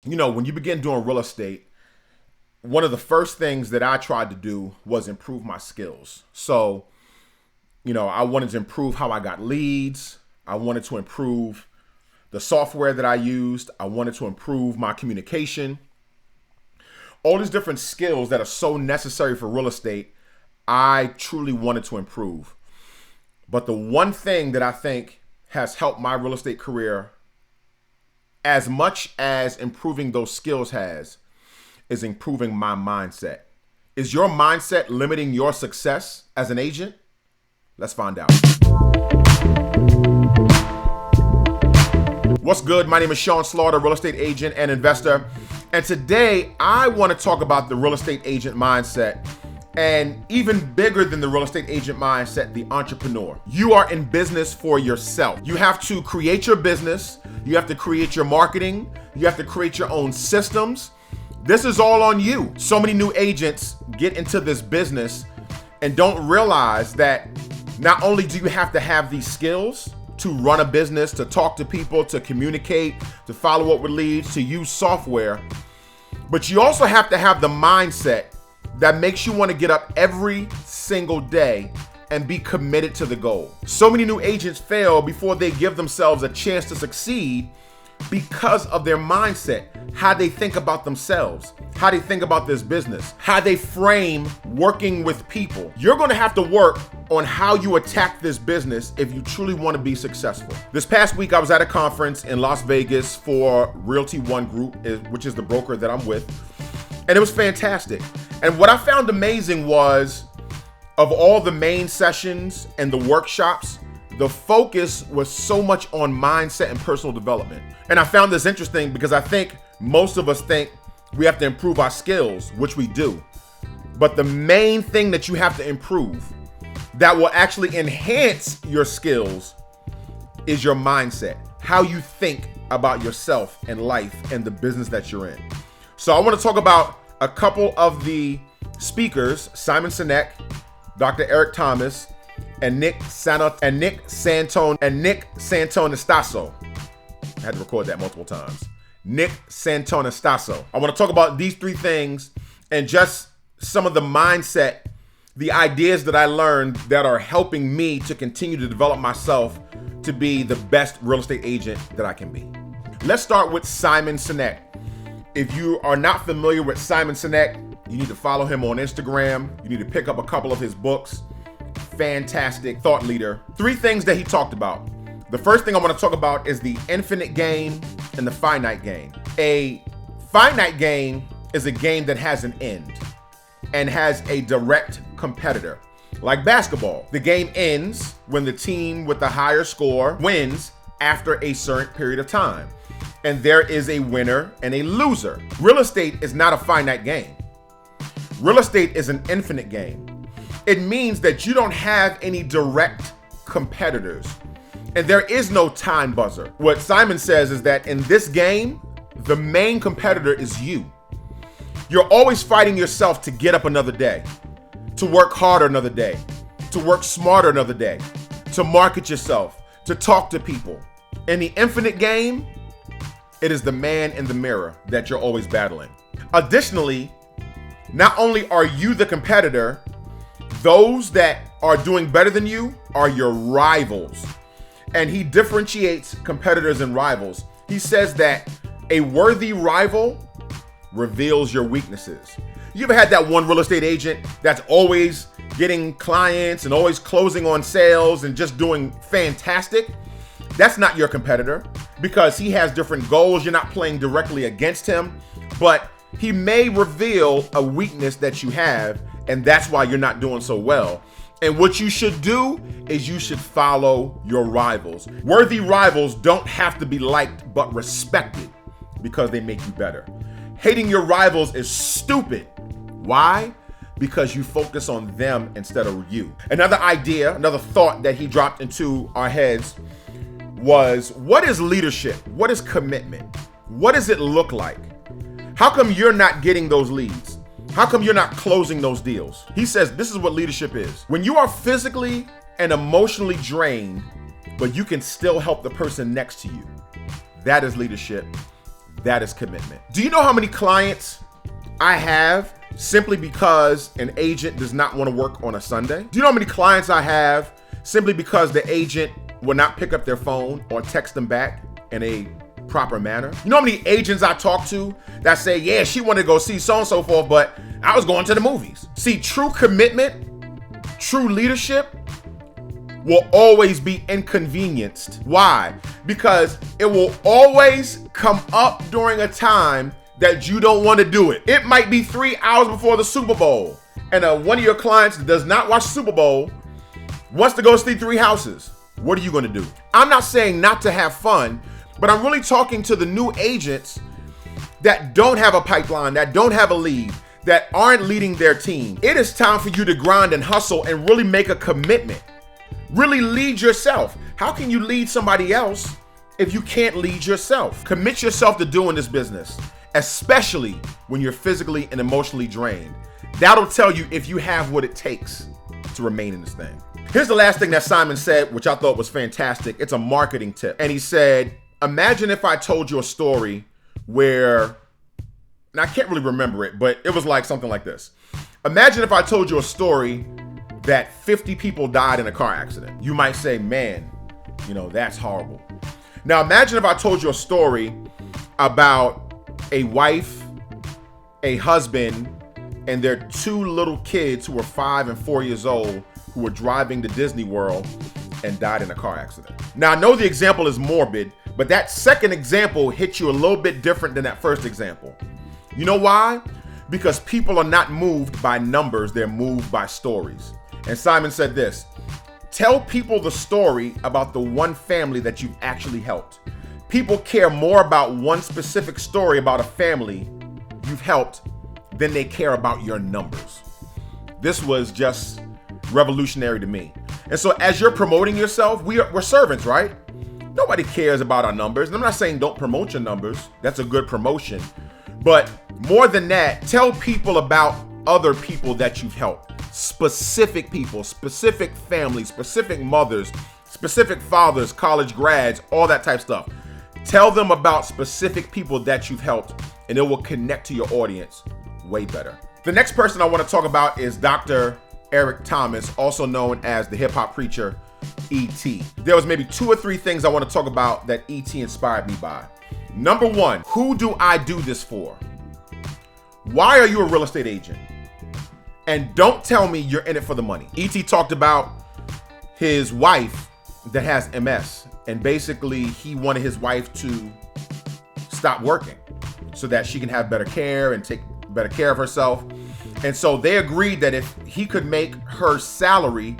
When you begin doing real estate, one of the first things that I tried to do was improve my skills. So, I wanted to improve how I got leads. I wanted to improve the software that I used. I wanted to improve my communication. All these different skills that are so necessary for real estate, I truly wanted to improve. But the one thing that I think has helped my real estate career as much as improving those skills is improving my mindset. Is your mindset limiting your success as an agent? Let's find out. What's good? My name is Sean Slaughter, real estate agent and investor. And today I want to talk about the real estate agent mindset, and even bigger than the real estate agent mindset, the entrepreneur. You are in business for yourself. You have to create your business. You have to create your marketing. You have to create your own systems. This is all on you. So many new agents get into this business and don't realize that not only do you have to have these skills to run a business, to talk to people, to communicate, to follow up with leads, to use software, but you also have to have the mindset that makes you want to get up every single day and be committed to the goal. So many new agents fail before they give themselves a chance to succeed because of their mindset, how they think about themselves, how they think about this business, how they frame working with people. You're going to have to work on how you attack this business if you truly want to be successful. This past week, I was at a conference in Las Vegas for Realty One Group, which is the broker that I'm with, and it was fantastic. And what I found amazing was, of all the main sessions and the workshops, the focus was so much on mindset and personal development. And I found this interesting because I think most of us think we have to improve our skills, which we do. But the main thing that you have to improve that will actually enhance your skills is your mindset, how you think about yourself and life and the business that you're in. So I want to talk about a couple of the speakers, Simon Sinek, Dr. Eric Thomas, and Nick Santonastasso. I had to record that multiple times. Nick Santonastasso. I want to talk about these three things and just some of the mindset, the ideas that I learned that are helping me to continue to develop myself to be the best real estate agent that I can be. Let's start with Simon Sinek. If you are not familiar with Simon Sinek, you need to follow him on Instagram. You need to pick up a couple of his books. Fantastic thought leader. Three things that he talked about. The first thing I want to talk about is the infinite game and the finite game. A finite game is a game that has an end and has a direct competitor. Like basketball, the game ends when the team with the higher score wins after a certain period of time. And there is a winner and a loser. Real estate is not a finite game. Real estate is an infinite game. It means that you don't have any direct competitors, and there is no time buzzer. What Simon says is that in this game, the main competitor is you. You're always fighting yourself to get up another day, to work harder another day, to work smarter another day, to market yourself, to talk to people. In the infinite game, it is the man in the mirror that you're always battling. Additionally, not only are you the competitor, those that are doing better than you are your rivals. And he differentiates competitors and rivals. He says that a worthy rival reveals your weaknesses. You ever had that one real estate agent that's always getting clients and always closing on sales and just doing fantastic? That's not your competitor because he has different goals. You're not playing directly against him, but he may reveal a weakness that you have, and that's why you're not doing so well. And what you should do is you should follow your rivals. Worthy rivals don't have to be liked, but respected because they make you better. Hating your rivals is stupid. Why? Because you focus on them instead of you. Another idea, another thought that he dropped into our heads was, what is leadership? What is commitment? What does it look like? How come you're not getting those leads? How come you're not closing those deals? He says this is what leadership is. When you are physically and emotionally drained, but you can still help the person next to you, that is leadership. That is commitment. Do you know how many clients I have simply because an agent does not want to work on a Sunday? Do you know how many clients I have simply because the agent will not pick up their phone or text them back in a proper manner? You know how many agents I talk to that say, yeah, she wanted to go see so and so forth, but I was going to the movies. See, true commitment, true leadership will always be inconvenienced. Why? Because it will always come up during a time that you don't want to do it. It might be 3 hours before the Super Bowl, and one of your clients that does not watch Super Bowl wants to go see 3 houses. What are you going to do? I'm not saying not to have fun, but I'm really talking to the new agents that don't have a pipeline, that don't have a lead, that aren't leading their team. It is time for you to grind and hustle and really make a commitment. Really lead yourself. How can you lead somebody else if you can't lead yourself? Commit yourself to doing this business, especially when you're physically and emotionally drained. That'll tell you if you have what it takes to remain in this thing. Here's the last thing that Simon said, which I thought was fantastic. It's a marketing tip. And he said, imagine if I told you a story where, and I can't really remember it, but it was like something like this. Imagine if I told you a story that 50 people died in a car accident. You might say, man, that's horrible. Now imagine if I told you a story about a wife, a husband, and their 2 little kids who were 5 and 4 years old who were driving to Disney World and died in a car accident. Now I know the example is morbid, but that second example hits you a little bit different than that first example. You know why? Because people are not moved by numbers, they're moved by stories. And Simon said this, tell people the story about the one family that you've actually helped. People care more about one specific story about a family you've helped than they care about your numbers. This was just revolutionary to me. And so as you're promoting yourself, we're servants, right? Nobody cares about our numbers. And I'm not saying don't promote your numbers. That's a good promotion. But more than that, tell people about other people that you've helped. Specific people, specific families, specific mothers, specific fathers, college grads, all that type stuff. Tell them about specific people that you've helped, and it will connect to your audience way better. The next person I want to talk about is Dr. Eric Thomas, also known as the hip hop preacher, E.T. There was maybe 2 or 3 things I want to talk about that E.T. inspired me by. Number 1, who do I do this for? Why are you a real estate agent? And don't tell me you're in it for the money. E.T. talked about his wife that has MS, and basically he wanted his wife to stop working so that she can have better care and take better care of herself. And so they agreed that if he could make her salary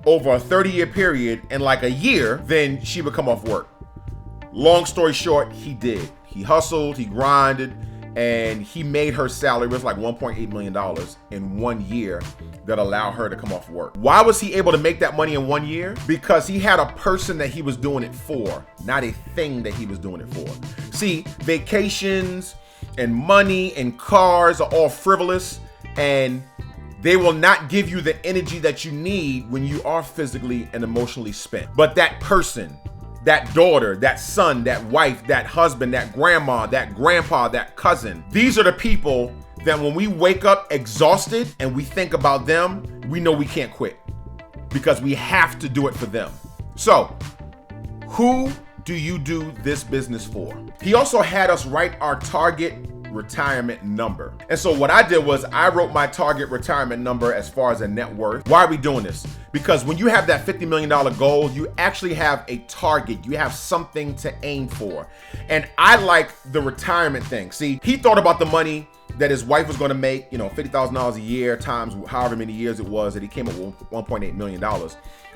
over a 30-year period in like a year, then she would come off work. Long story short, he did. He hustled, he grinded, and he made her salary, it was like $1.8 million in 1 year that allowed her to come off work. Why was he able to make that money in 1 year? Because he had a person that he was doing it for, not a thing that he was doing it for. See, vacations and money and cars are all frivolous, and they will not give you the energy that you need when you are physically and emotionally spent. But that person, that daughter, that son, that wife, that husband, that grandma, that grandpa, that cousin, these are the people that when we wake up exhausted and we think about them, we know we can't quit because we have to do it for them. So, who do you do this business for? He also had us write our target retirement number. And so what I did was I wrote my target retirement number as far as a net worth. Why are we doing this? Because when you have that $50 million goal, you actually have a target. You have something to aim for. And I like the retirement thing. See, he thought about the money that his wife was going to make, $50,000 a year times however many years it was that he came up with $1.8 million.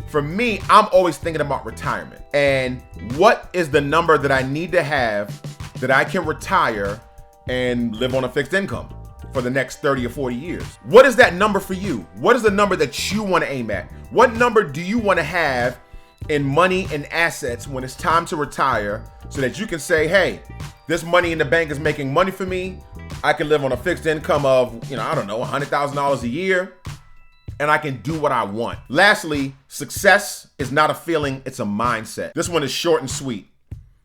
For me, I'm always thinking about retirement. And what is the number that I need to have that I can retire and live on a fixed income for the next 30 or 40 years? What is that number for you? What is the number that you want to aim at? What number do you want to have in money and assets when it's time to retire so that you can say, hey, this money in the bank is making money for me. I can live on a fixed income of, $100,000 a year, and I can do what I want. Lastly, success is not a feeling, it's a mindset. This one is short and sweet.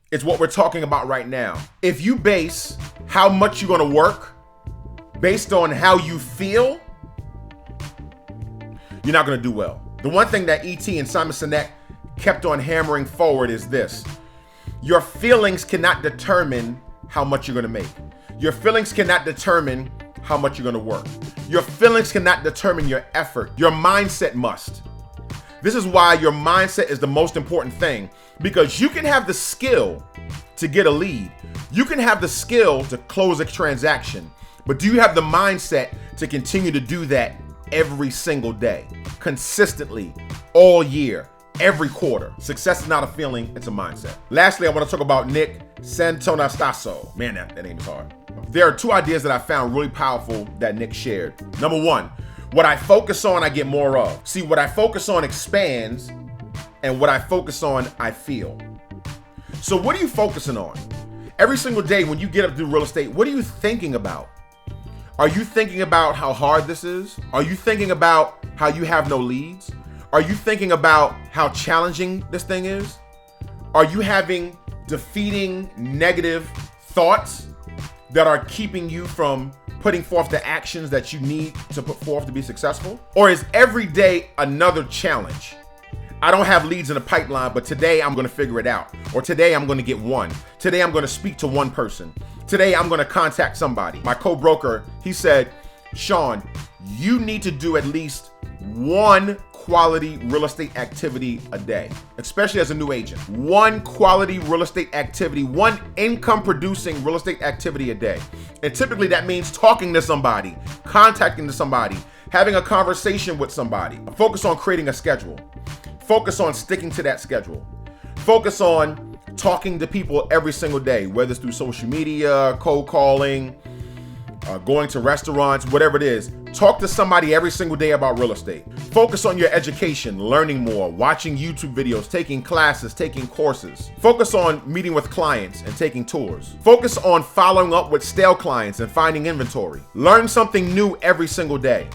It's what we're talking about right now. If you base how much you're going to work based on how you feel, you're not going to do well. The one thing that E.T. and Simon Sinek kept on hammering forward is this. Your feelings cannot determine how much you're going to make. Your feelings cannot determine how much you're going to work. Your feelings cannot determine your effort. Your mindset must. This is why your mindset is the most important thing, because you can have the skill to get a lead. You can have the skill to close a transaction, but do you have the mindset to continue to do that every single day, consistently, all year, every quarter? Success is not a feeling, it's a mindset. Lastly, I want to talk about Nick Santonastasso. Man, that name is hard. There are two ideas that I found really powerful that Nick shared. Number one, what I focus on, I get more of. See, what I focus on expands, and what I focus on, I feel. So what are you focusing on? Every single day when you get up to do real estate, what are you thinking about? Are you thinking about how hard this is? Are you thinking about how you have no leads? Are you thinking about how challenging this thing is? Are you having defeating negative thoughts that are keeping you from putting forth the actions that you need to put forth to be successful? Or is every day another challenge? I don't have leads in the pipeline, but today I'm going to figure it out. Or today I'm going to get one. Today I'm going to speak to one person. Today I'm going to contact somebody. My co-broker, he said, Sean, you need to do at least one quality real estate activity a day, especially as a new agent. One quality real estate activity, one income producing real estate activity a day. And typically that means talking to somebody, contacting somebody, having a conversation with somebody. Focus on creating a schedule. Focus on sticking to that schedule. Focus on talking to people every single day, whether it's through social media, cold calling, going to restaurants, whatever it is. Talk to somebody every single day about real estate. Focus on your education, learning more, watching YouTube videos, taking classes, taking courses. Focus on meeting with clients and taking tours. Focus on following up with stale clients and finding inventory. Learn something new every single day.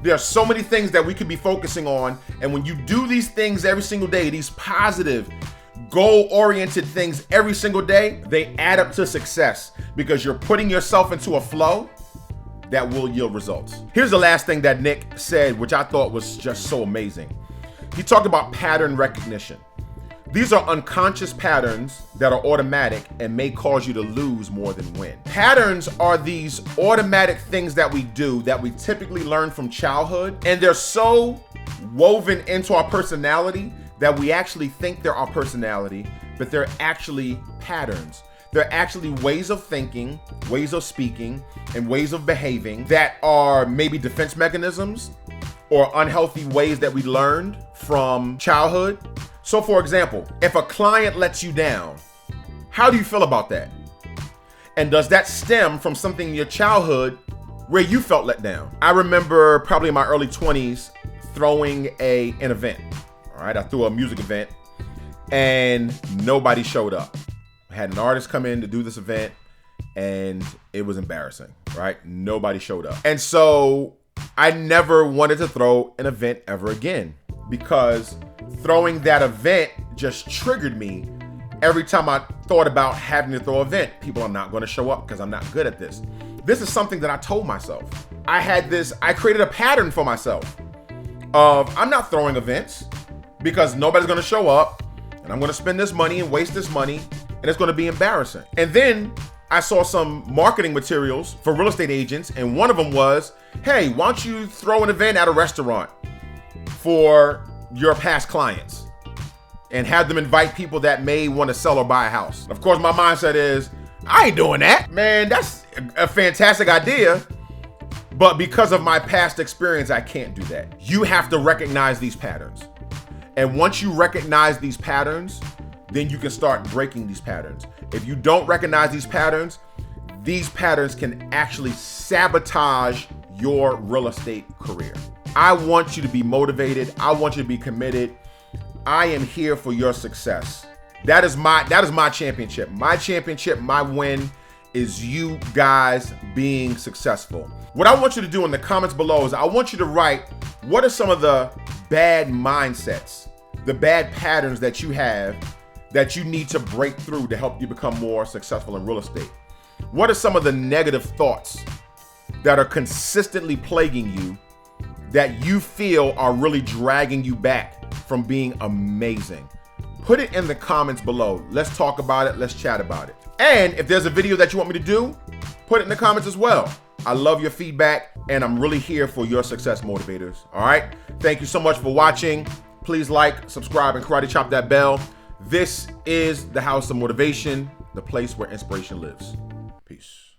There are so many things that we could be focusing on, and when you do these things every single day, these positive, goal-oriented things every single day, they add up to success because you're putting yourself into a flow that will yield results. Here's the last thing that Nick said, which I thought was just so amazing. He talked about pattern recognition. These are unconscious patterns that are automatic and may cause you to lose more than win. Patterns are these automatic things that we do that we typically learn from childhood, and they're so woven into our personality that we actually think they're our personality, but they're actually patterns. They're actually ways of thinking, ways of speaking, and ways of behaving that are maybe defense mechanisms or unhealthy ways that we learned from childhood. So for example, if a client lets you down, how do you feel about that? And does that stem from something in your childhood where you felt let down? I remember probably in my early 20s throwing an event. All right, I threw a music event and nobody showed up. I had an artist come in to do this event and it was embarrassing, right? Nobody showed up. And so I never wanted to throw an event ever again because throwing that event just triggered me. Every time I thought about having to throw an event, people are not going to show up because I'm not good at this. This is something that I told myself. I created a pattern for myself of I'm not throwing events because nobody's going to show up and I'm going to spend this money and waste this money and it's going to be embarrassing. And then I saw some marketing materials for real estate agents, and one of them was, hey, why don't you throw an event at a restaurant for your past clients and have them invite people that may want to sell or buy a house. Of course, my mindset is, I ain't doing that. Man, that's a fantastic idea, but because of my past experience, I can't do that. You have to recognize these patterns. And once you recognize these patterns, then you can start breaking these patterns. If you don't recognize these patterns can actually sabotage your real estate career. I want you to be motivated. I want you to be committed. I am here for your success. That is my championship. My championship, my win is you guys being successful. What I want you to do in the comments below is I want you to write, what are some of the bad mindsets, the bad patterns that you have that you need to break through to help you become more successful in real estate? What are some of the negative thoughts that are consistently plaguing you that you feel are really dragging you back from being amazing? Put it in the comments below. Let's talk about it. Let's chat about it. And if there's a video that you want me to do, put it in the comments as well. I love your feedback, and I'm really here for your success motivators. All right? Thank you so much for watching. Please like, subscribe, and karate chop that bell. This is the House of Motivation, the place where inspiration lives. Peace.